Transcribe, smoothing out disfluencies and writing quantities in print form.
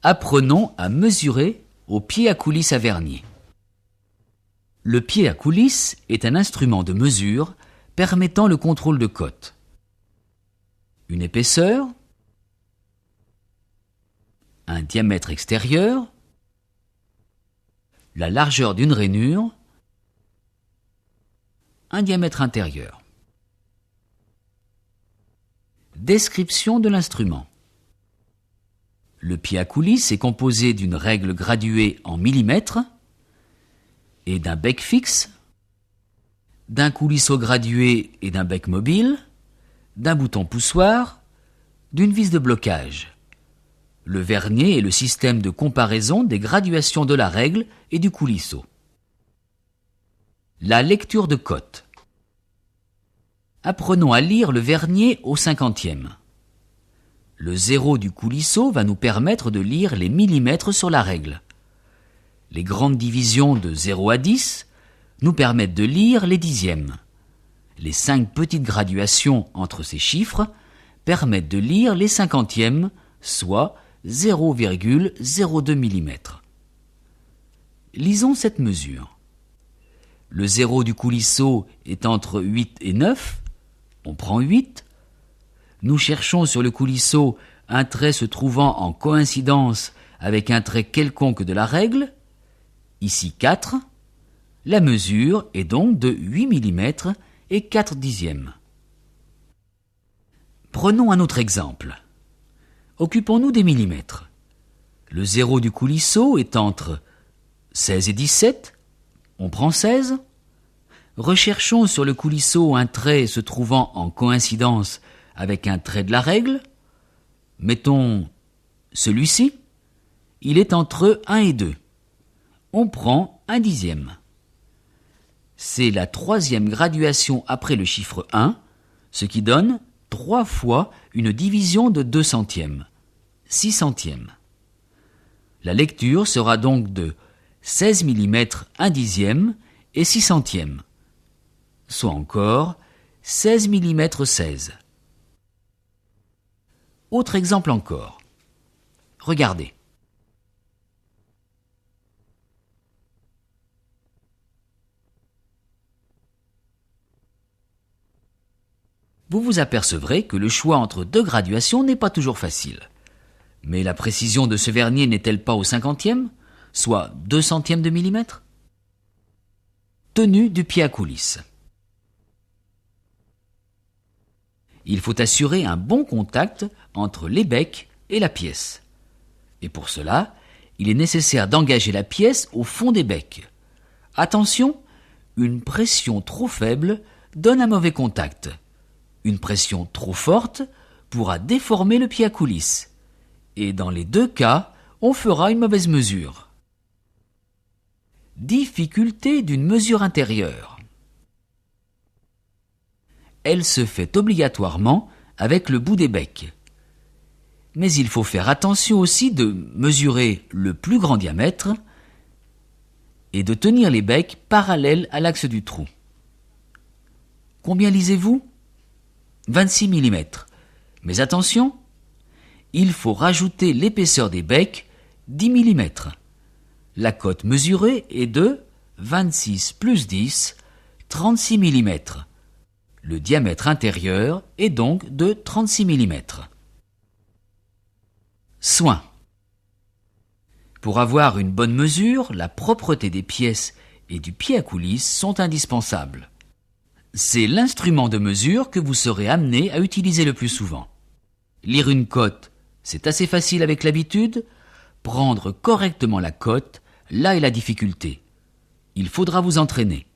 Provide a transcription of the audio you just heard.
apprenons à mesurer au pied à coulisse à vernier. Le pied à coulisse est un instrument de mesure permettant le contrôle de cote. Une épaisseur, un diamètre extérieur, la largeur d'une rainure, un diamètre intérieur. Description de l'instrument. Le pied à coulisse est composé d'une règle graduée en millimètres et d'un bec fixe, d'un coulisseau gradué et d'un bec mobile, d'un bouton poussoir, d'une vis de blocage. Le vernier est le système de comparaison des graduations de la règle et du coulisseau. La lecture de cote. Apprenons à lire le vernier au 50e. Le 0 du coulisseau va nous permettre de lire les millimètres sur la règle. Les grandes divisions de 0 à 10 nous permettent de lire les dixièmes. Les 5 petites graduations entre ces chiffres permettent de lire les cinquantièmes, soit 0,02 mm. Lisons cette mesure. Le 0 du coulisseau est entre 8 et 9. On prend 8. Nous cherchons sur le coulisseau un trait se trouvant en coïncidence avec un trait quelconque de la règle. Ici 4. La mesure est donc de 8 mm et 4 dixièmes. Prenons un autre exemple. Occupons-nous des millimètres. Le 0 du coulisseau est entre 16 et 17. On prend 16. Recherchons sur le coulisseau un trait se trouvant en coïncidence avec un trait de la règle. Mettons celui-ci. Il est entre 1 et 2. On prend 1 dixième. C'est la troisième graduation après le chiffre 1, ce qui donne 3 fois une division de 2 centièmes, 6 centièmes. La lecture sera donc de 16 mm 1 dixième et 6 centièmes, soit encore 16 mm 16. Autre exemple encore. Regardez. Vous vous apercevrez que le choix entre deux graduations n'est pas toujours facile. Mais la précision de ce vernier n'est-elle pas au cinquantième, soit 2 centièmes de millimètre? Tenue du pied à coulisse. Il faut assurer un bon contact entre les becs et la pièce. Et pour cela, il est nécessaire d'engager la pièce au fond des becs. Attention, une pression trop faible donne un mauvais contact. Une pression trop forte pourra déformer le pied à coulisse. Et dans les deux cas, on fera une mauvaise mesure. Difficulté d'une mesure intérieure. Elle se fait obligatoirement avec le bout des becs. Mais il faut faire attention aussi de mesurer le plus grand diamètre et de tenir les becs parallèles à l'axe du trou. Combien lisez-vous ? 26 mm. Mais attention, il faut rajouter l'épaisseur des becs, 10 mm. La cote mesurée est de 26 plus 10, 36 mm. Le diamètre intérieur est donc de 36 mm. Soin. Pour avoir une bonne mesure, la propreté des pièces et du pied à coulisse sont indispensables. C'est l'instrument de mesure que vous serez amené à utiliser le plus souvent. Lire une cote, c'est assez facile avec l'habitude. Prendre correctement la cote, là est la difficulté. Il faudra vous entraîner.